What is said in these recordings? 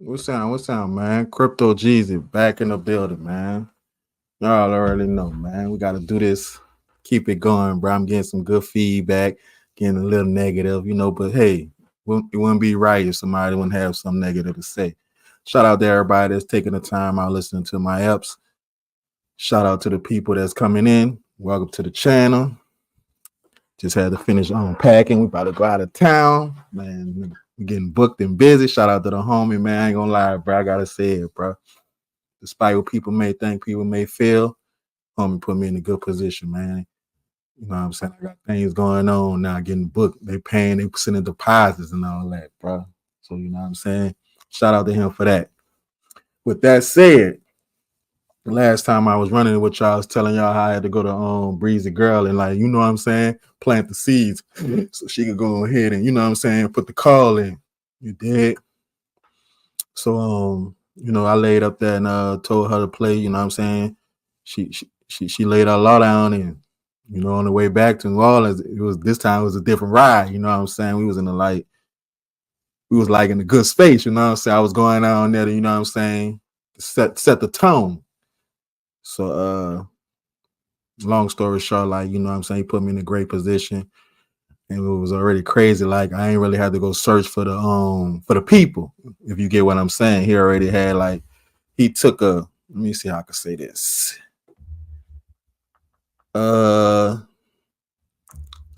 What's sound, man? CryptoGeezy back in the building, man. Y'all already know, man. We got to do this. Keep it going, bro. I'm getting some good feedback, getting a little negative, but hey, it wouldn't be right if somebody wouldn't have some negative to say. Shout out to everybody that's taking the time out listening to my eps. Shout out to the people that's coming in. Welcome to the channel. Just had to finish unpacking. We about to go out of town, man. We getting booked and busy. Shout out to the homie, man. I ain't gonna lie, bro. I gotta say it, bro. Despite what people may think, people may feel, homie put me in a good position, man. You know what I'm saying? I got things going on now, getting booked. They paying, they sending deposits and all that, bro. So you know what I'm saying? Shout out to him for that. With that said, the last time I was running with y'all, I was telling y'all how I had to go to Breezy Girl and like, you know what I'm saying, plant the seeds so she could go ahead and, you know what I'm saying, put the call in. You did. So I laid up there and told her to play, you know what I'm saying? She laid her law down and on the way back to New Orleans, this time it was a different ride, you know what I'm saying? We was like in a good space, you know what I'm saying? I was going down there to, you know what I'm saying, set the tone. So long story short, like, you know what I'm saying, he put me in a great position. And it was already crazy. Like I ain't really had to go search for the people, if you get what I'm saying. He already had he took let me see how I can say this.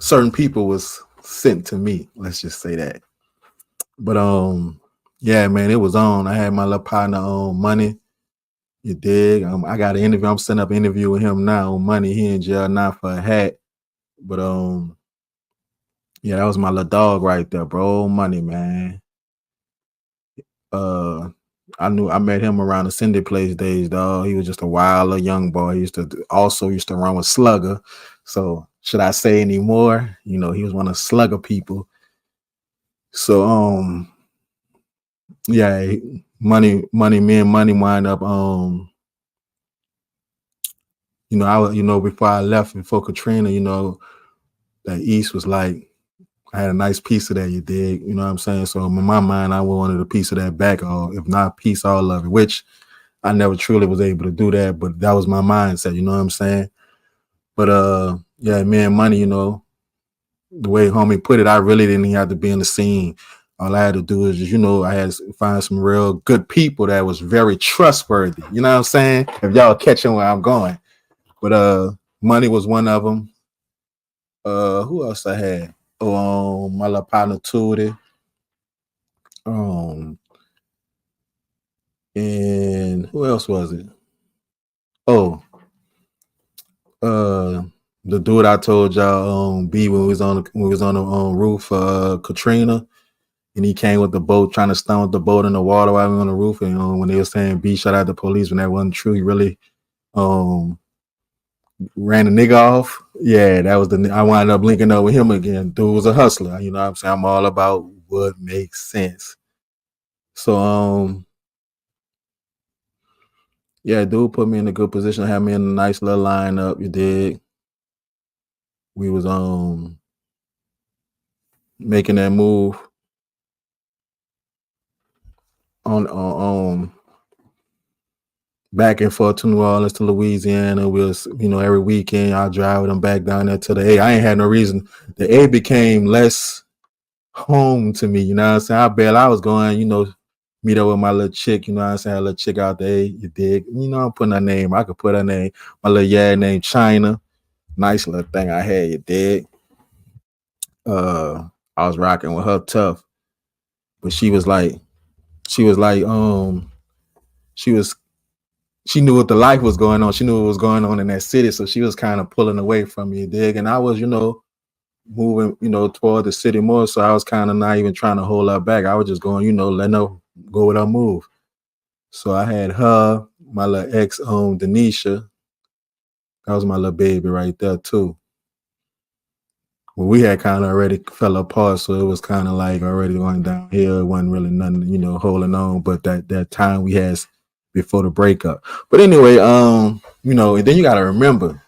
Certain people was sent to me. Let's just say that. But yeah, man, it was on. I had my little partner on Money. You dig? I got an interview. I'm setting up an interview with him now on Money. He in jail now for a hat. But yeah, that was my little dog right there, bro. Money, man. I met him around the Cindy Place days, dog. He was just a wild little young boy. He used to run with Slugger. So should I say any more? He was one of Slugger people. So yeah, me and Money wind up before I left, before Katrina, that East was like, I had a nice piece of that, you dig? You know what I'm saying? So in my mind, I wanted a piece of that back, or if not a piece, all of it, which I never truly was able to do that, but that was my mindset, you know what I'm saying? But yeah, man, Money, the way homie put it, I really didn't have to be in the scene. All I had to do is just, I had to find some real good people that was very trustworthy. You know what I'm saying? If y'all catching where I'm going. But Money was one of them. Who else I had? Oh, my little partner Tootie. And who else was it? Oh, the dude I told y'all, B, when we was on the roof, Katrina, and he came with the boat trying to stunt the boat in the water while we were on the roof. And when they were saying B shot at the police, when that wasn't true, he really ran the nigga off. Yeah, that was I wound up linking up with him again. Dude was a hustler. You know what I'm saying? I'm all about what makes sense. So yeah, dude put me in a good position, had me in a nice little lineup. You dig? We was making that move on back and forth to New Orleans to Louisiana. We was, every weekend I'll drive with them back down there to the A. I ain't had no reason. The A became less home to me, you know what I'm saying? I was going, meet up with my little chick, you know what I'm saying? A little chick out there, you dig? I'm putting her name. I could put her name. My little named China. Nice little thing I had, you dig? I was rocking with her tough. But she was like, she knew what the life was going on. She knew what was going on in that city. So she was kind of pulling away from me, you dig? And I was, moving, toward the city more. So I was kind of not even trying to hold her back. I was just going, letting her go with her move. So I had her, my little ex, Denisha. That was my little baby right there too. Well, we had kind of already fell apart, so it was kind of like already going downhill. It wasn't really nothing, holding on. But that time we had before the breakup. But anyway, and then you gotta remember.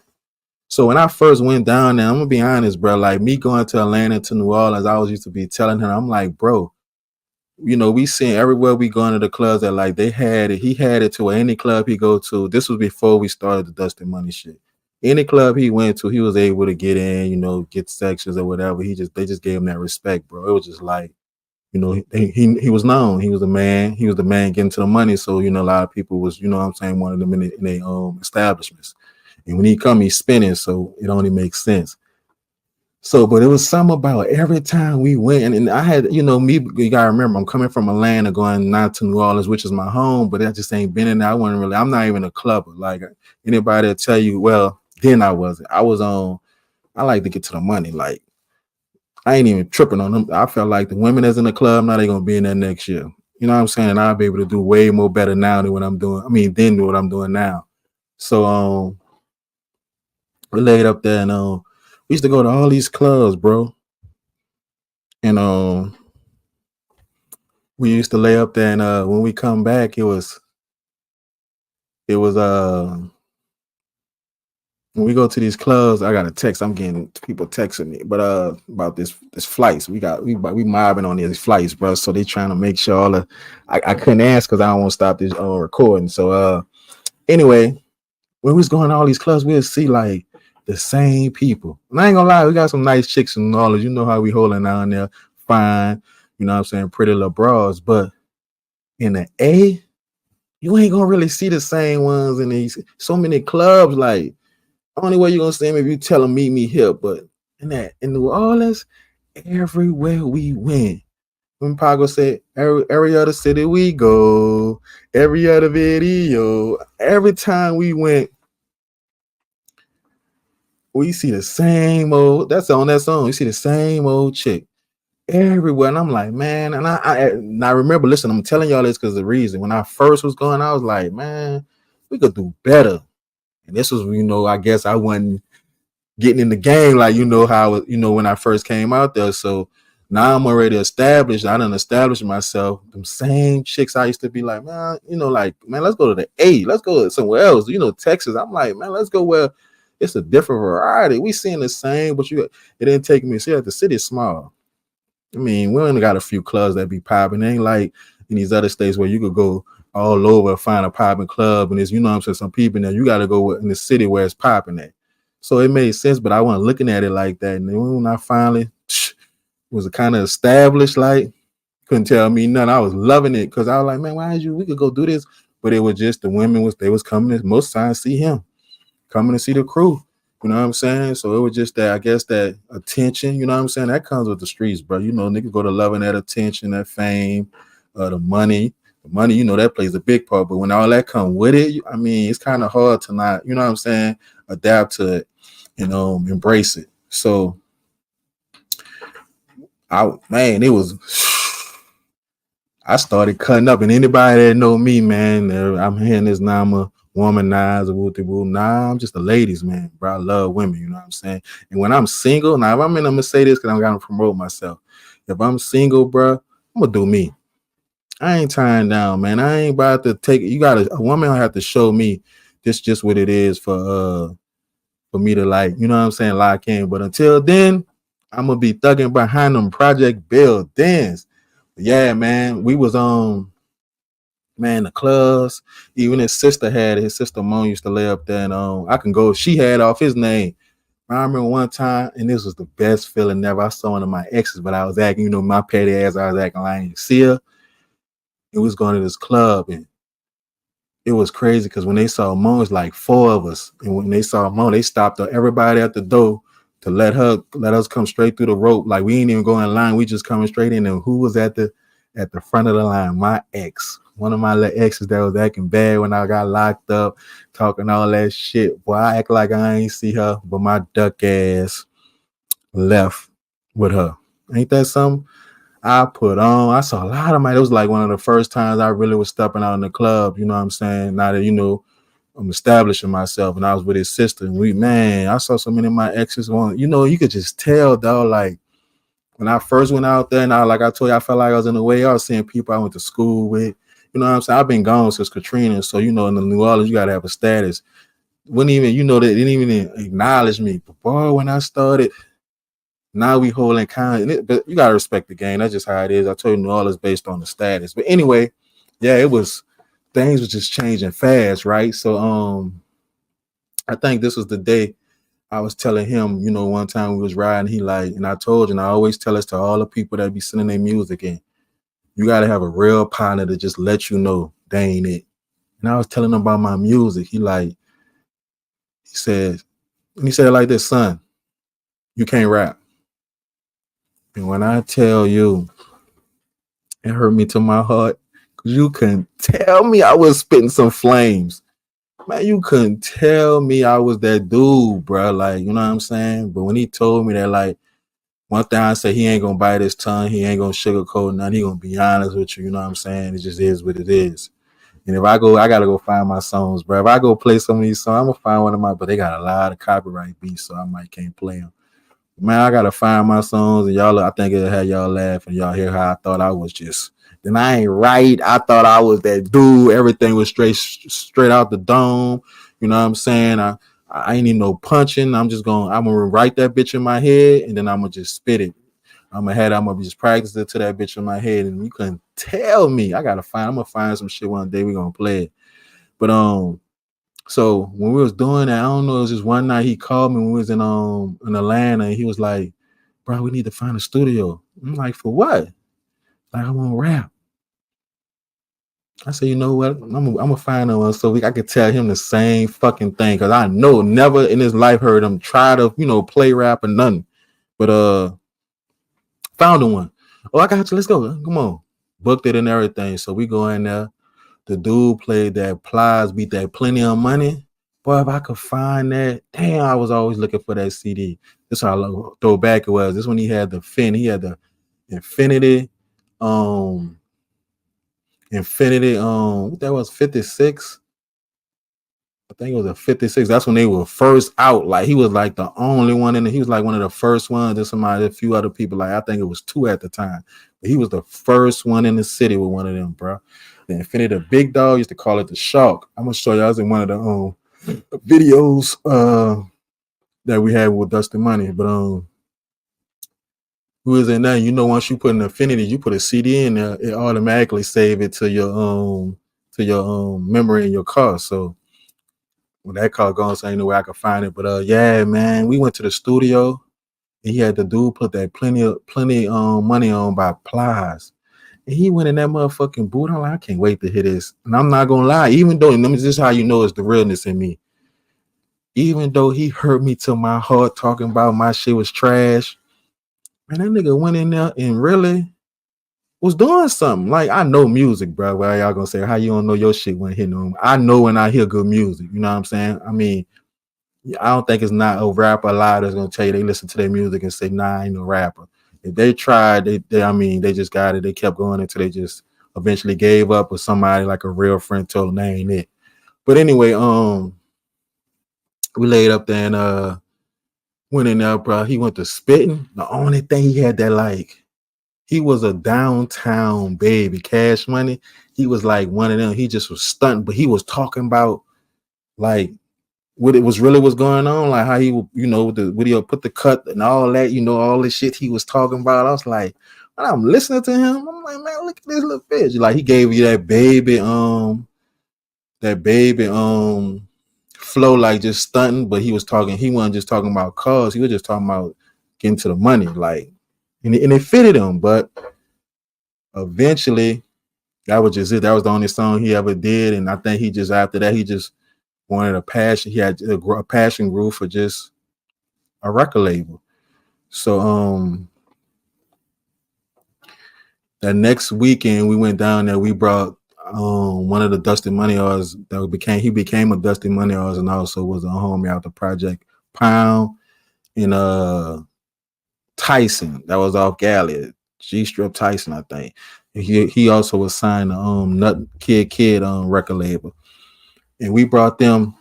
So when I first went down there, I'm gonna be honest, bro. Like me going to Atlanta to New Orleans, I was used to be telling her, I'm like, bro, we seen everywhere we going to the clubs that like they had it. He had it to where any club he go to. This was before we started the Dusty Money shit. Any club he went to, he was able to get in, get sections or whatever. They just gave him that respect, bro. It was just like, he was known. He was the man. He was the man getting to the money. So, a lot of people was, what I'm saying, wanted them in their establishments. And when he come, he's spinning. So it only makes sense. So, but it was something about every time we went, and I had, me, you gotta remember, I'm coming from Atlanta, going not to New Orleans, which is my home, but I just ain't been in there. I'm not even a clubber. Like anybody will tell you, well, then I wasn't. I like to get to the money. Like I ain't even tripping on them. I felt like the women that's in the club, now they gonna be in there next year. You know what I'm saying? And I'll be able to do way more better now than what I'm doing. Than what I'm doing now. So, we laid up there and we used to go to all these clubs, bro. And we used to lay up there, and when we come back, it was when we go to these clubs, I got a text. I'm getting people texting me, but about this flights. We mobbing on these flights, bro. So they trying to make sure I couldn't ask because I don't want to stop this recording. So anyway, when we was going to all these clubs, we'll see like the same people. And I ain't gonna lie, we got some nice chicks and all. You know how we holding down there, fine. You know what I'm saying, pretty little bras, but in the A, you ain't gonna really see the same ones in these so many clubs. Like only way you're gonna see them if you tell them meet me here. But in New Orleans, everywhere we went, when Pago said every other city we go, every other video, every time we went, we see the same old. That's on that song. You see the same old chick everywhere, and I'm like, man. And I remember, listen, I'm telling y'all this because the reason when I first was going, I was like, man, we could do better. And this was, I guess I wasn't getting in the game like how when I first came out there. So now I'm already established. I done established myself. Them same chicks I used to be like, man, like, man, let's go to the A. Let's go somewhere else. Texas. I'm like, man, let's go where it's a different variety. We seeing the same, but it didn't take me. See, the city's small. We only got a few clubs that be popping. It ain't like in these other states where you could go all over and find a popping club, and it's, what I'm saying, some people in there, you got to go in the city where it's popping at. So it made sense, but I wasn't looking at it like that. And then when I finally was kind of established, like, couldn't tell me nothing. I was loving it because I was like, man, we could go do this. But it was just the women they was coming to most times see him, coming to see the crew. You know what I'm saying? So it was just that, I guess, that attention, you know what I'm saying? That comes with the streets, bro. Niggas go to loving that attention, that fame, the money. The money, that plays a big part. But when all that come with it, it's kind of hard to not, you know what I'm saying, adapt to it, embrace it. So it was, I started cutting up, and anybody that know me, man, I'm hearing this now, I'm a womanizer, woo. Nah, I'm just a ladies man, bro. I love women, you know what I'm saying? And when I'm single, now if I'm gonna say this because I'm gonna promote myself. If I'm single, bro, I'm gonna do me. I ain't tying down, man. I ain't about to take it. A woman will have to show me this just what it is for me to, like, you know what I'm saying, lock in. But until then, I'm gonna be thugging behind them project buildings. Yeah, man. We was man, the clubs. Even his sister Mom used to lay up there, and I can go. She had off his name. I remember one time, and this was the best feeling ever. I saw one of my exes, but I was acting, my petty ass. I was acting like I didn't see her. It was going to this club, and it was crazy because when they saw Mo, it's like four of us, and when they saw Mo, they stopped everybody at the door to let us come straight through the rope. Like we ain't even going in line, we just coming straight in. And who was at the front of the line? My ex, one of my little exes that was acting bad when I got locked up, talking all that shit. Boy, I act like I ain't see her, but my duck ass left with her. Ain't that something? I saw a lot of my, it was like one of the first times I really was stepping out in the club, you know what I'm saying? Now that, I'm establishing myself, and I was with his sister, and I saw so many of my exes on, you could just tell, dog, like when I first went out there, and like I told you, I felt like I was in the way. I was seeing people I went to school with, you know what I'm saying? I've been gone since Katrina. So, in the New Orleans, you got to have a status. Wouldn't even, they didn't even acknowledge me. But boy, when I started Now we holding but you gotta respect the game. That's just how it is. I told you New Orleans based on the status. But anyway, yeah, it was things was just changing fast, right? So I think this was the day I was telling him, one time we was riding, he like, and I told you, and I always tell this to all the people that be sending their music in. You gotta have a real partner to just let you know they ain't it. And I was telling him about my music. He said, and he said it like this, son, you can't rap. And when I tell you, it hurt me to my heart, because you couldn't tell me I was spitting some flames. Man, you couldn't tell me I was that dude, bro. Like, you know what I'm saying? But when he told me that, like, one thing I said, he ain't gonna bite his tongue, he ain't gonna sugarcoat nothing, he gonna be honest with you, you know what I'm saying? It just is what it is. And if I go, I gotta go find my songs, bro. If I go play some of these songs, I'm gonna find one of my, but they got a lot of copyright beats, so I might can't play them. Man, I gotta find my songs, and y'all, I think it'll have y'all laugh and y'all hear how I thought I was just. Then I ain't right. I thought I was that dude. Everything was straight out the dome. You know what I'm saying? I ain't need no punching. I'm gonna write that bitch in my head, and then I'm gonna just spit it. I'm gonna just practice it to that bitch in my head, and you couldn't tell me. I'm gonna find some shit one day. We gonna play it. But so when we was doing that, I don't know, it was just one night he called me when we was in Atlanta, and he was like, bro, we need to find a studio. I'm like, for what? Like, I want to rap. I said, you know what? I'm gonna find one so I could tell him the same fucking thing, because I know never in his life heard him try to, play rap or nothing. But found one. Oh, I got you. Let's go. Come on. Booked it and everything. So we go in there. The dude played that Plies beat that Plenty of Money. Boy, if I could find that, damn, I was always looking for that CD. This how throwback it was. This when he had the Infinity, what that was, 56. I think it was a 56. That's when they were first out. Like, he was like the only one he was like one of the first ones. There's a few other people. Like, I think it was two at the time. But he was the first one in the city with one of them, bro. The Infinity, the big dog, used to call it the Shark. I'm gonna show you. I was in one of the videos that we had with Dusty Money. But who is in there? Once you put an Infinity, you put a CD in there, it automatically save it to your memory in your car. So when that car goes, so ain't no way I could find it. But yeah, man, we went to the studio, and he had the dude put that plenty money on by Plies. And he went in that motherfucking booth. I'm like, I can't wait to hear this. And I'm not gonna lie, even though, this is how you know it's the realness in me. Even though he hurt me to my heart talking about my shit was trash, man, that nigga went in there and really was doing something. Like, I know music, bro. Well, y'all gonna say, how you don't know your shit when hitting on? I know when I hear good music. You know what I'm saying? I mean, I don't think it's not a rapper alive that's gonna tell you they listen to their music and say, nah, I ain't no rapper. If they tried, they just got it. They kept going until they just eventually gave up, or somebody like a real friend told them they ain't it. But anyway, we laid up there and went in there, bro. He went to spitting. The only thing he had that, like, he was a downtown baby, Cash Money. He was like one of them. He just was stunting, but he was talking about like what it was really was going on, like how he, the video put the cut and all that, all the shit he was talking about. I was like, when I'm listening to him, I'm like, man, look at this little bitch. Like, he gave you that baby flow, like just stunting, but he wasn't just talking about cars, he was just talking about getting to the money, like, and it fitted him. But eventually, that was just it. That was the only song he ever did, and I think he just, after that, he just wanted a passion. He had a passion grew for just a record label. So that next weekend we went down there. We brought one of the Dusty Money artists that became a Dusty Money artist, and also was a homie out the project, Pound, and Tyson. That was off Galley, G Strip Tyson, I think. He also was signed to Nut Kid record label, and we brought them.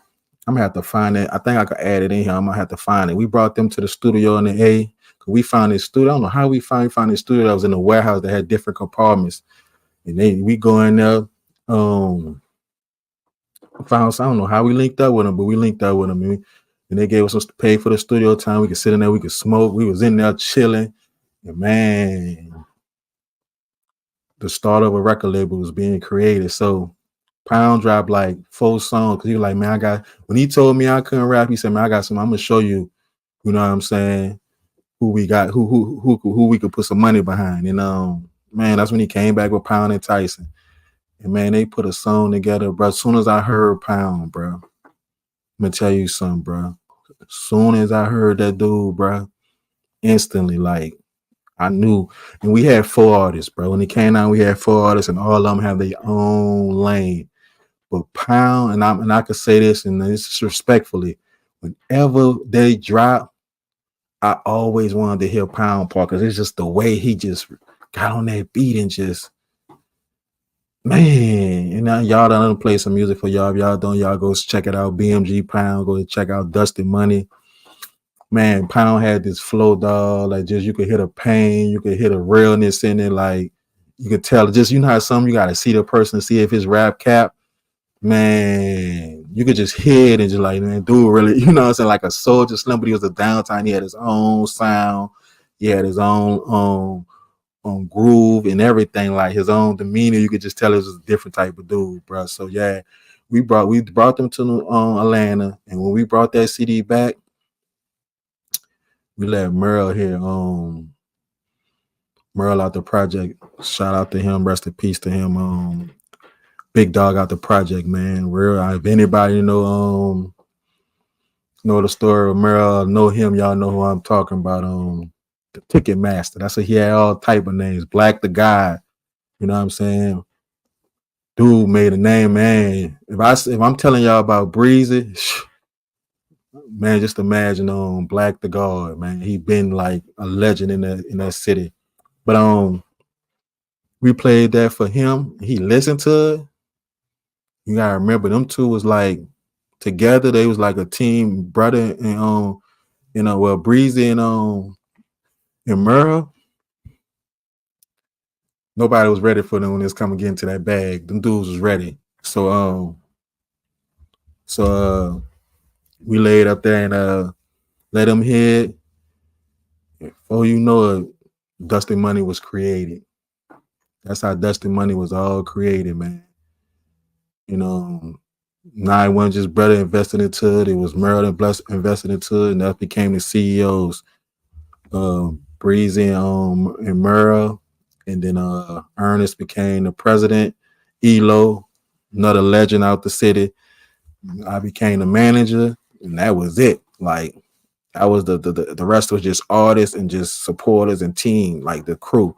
I'm gonna have to find it. I think I could add it in here. I'm gonna have to find it. We brought them to the studio in the A. We found this studio. I don't know how we found this studio that was in a warehouse that had different compartments. And we go in there. I don't know how we linked up with them, but we linked up with them. And they gave us some pay for the studio time. We could sit in there, we could smoke. We was in there chilling. And man, the start of a record label was being created. So Pound dropped like 4 songs because he was like, man, I got when he told me I couldn't rap, he said, man, I got some, I'm gonna show you, you know what I'm saying, who we got, who we could put some money behind. And man, that's when he came back with Pound and Tyson. And man, they put a song together, bro. As soon as I heard Pound, bro, I'm gonna tell you something, bro. As soon as I heard that dude, bro, instantly, like I knew. And we had 4 artists, bro. When it came out, we had 4 artists, and all of them have their own lane. But Pound, and I could say this, and this is respectfully, whenever they drop, I always wanted to hear Pound part because it's just the way he just got on that beat and just, man, you know, y'all done play some music for y'all. If y'all don't, y'all go check it out. BMG Pound, go check out Dusty Money. Man, Pound had this flow, dog. Like, just you could hear the pain, you could hear the realness in it. Like, you could tell, just, you know how some you got to see the person, see if his rap cap, man, you could just hear it and just like, man, dude, really, you know what I'm saying? Like a Soldier Slim, but he was a downtime. He had his own sound, he had his own groove and everything, like his own demeanor. You could just tell it was a different type of dude, bro. So yeah, we brought them to Atlanta, and when we brought that CD back, we let Merle hear Merle out the project. Shout out to him, rest in peace to him. Big Dog out the project, man. Real. If anybody know the story of Merle, know him, y'all know who I'm talking about. The Ticket Master. That's what he had, all type of names. Black the God. You know what I'm saying? Dude made a name, man. If I'm telling y'all about Breezy, man, just imagine Black the God, man. He been like a legend in that city. But we played that for him. He listened to it. You gotta remember, them two was like together. They was like a team, brother, and well, Breezy and Merle. Nobody was ready for them when it was coming getting to that bag. Them dudes was ready. So we laid up there and let them hit. Before you know it, Dusty Money was created. That's how Dusty Money was all created, man. You know, now it wasn't just brother invested into it. It was Merle invested into it, and that became the CEOs. Breezy and Merle, and then Ernest became the president. Elo, another legend out the city. I became the manager, and that was it. Like, that was the rest was just artists and just supporters and team, like the crew.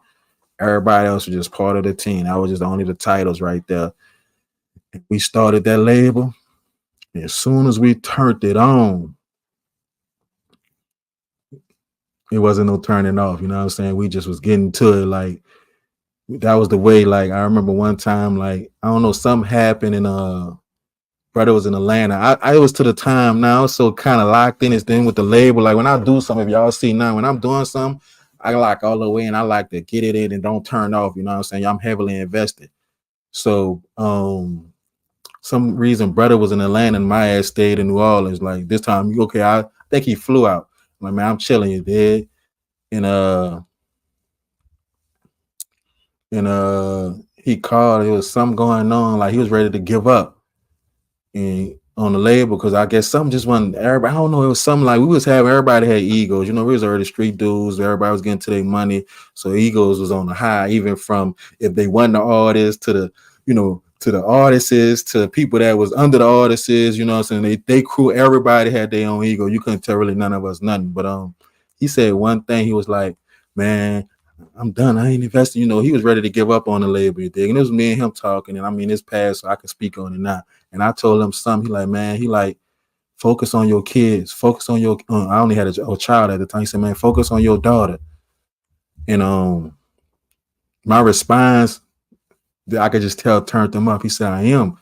Everybody else was just part of the team. That was just only the titles right there. We started that label. And as soon as we turned it on, it wasn't no turning off. You know what I'm saying? We just was getting to it. Like, that was the way. Like, I remember one time, like, I don't know, something happened and brother was in Atlanta. I was to the time now, so kind of locked in. It's then with the label. Like, when I do something, if y'all see now, when I'm doing something, I like all the way and I like to get it in and don't turn off. You know what I'm saying? I'm heavily invested. So some reason brother was in Atlanta and my ass stayed in New Orleans. Like, this time, okay, I think he flew out. I'm like, man, I'm chilling, you did. And he called. There was something going on. Like, he was ready to give up and on the label because I guess something just wasn't everybody. I don't know. It was something like we was having everybody had egos. You know, we was already street dudes. Everybody was getting to their money, so egos was on the high. Even from if they wasn't the artists to the, to the artists to people that was under the artists. You know what I'm saying? They crew. Everybody had their own ego. You couldn't tell really none of us nothing. But he said one thing. He was like, man, I'm done. I ain't investing. You know, he was ready to give up on the label. You dig? And it was me and him talking. And I mean, it's past, so I can speak on it now. And I told him something. He like, man, focus on your kids. Focus on your. I only had a child at the time. He said, man, focus on your daughter. And my response, I could just tell, turned him up. He said, I am.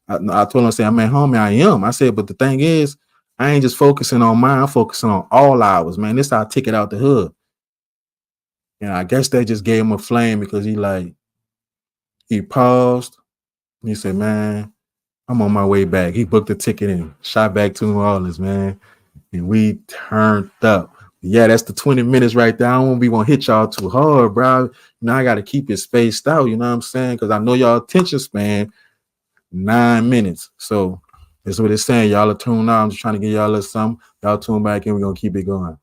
I told him, I said, man, homie, I am. I said, but the thing is, I ain't just focusing on mine. I'm focusing on all ours, man. This is our ticket out the hood. And I guess they just gave him a flame because he paused. And he said, man, I'm on my way back. He booked a ticket and shot back to New Orleans, man. and we turned up. Yeah, that's the 20 minutes right there. I don't want to hit y'all too hard, bro. I got to keep it spaced out. You know what I'm saying? Because I know y'all attention span 9 minutes. So that's what it's saying. Y'all are tuned out. I'm just trying to get y'all a little something. Y'all tune back in. We're gonna keep it going.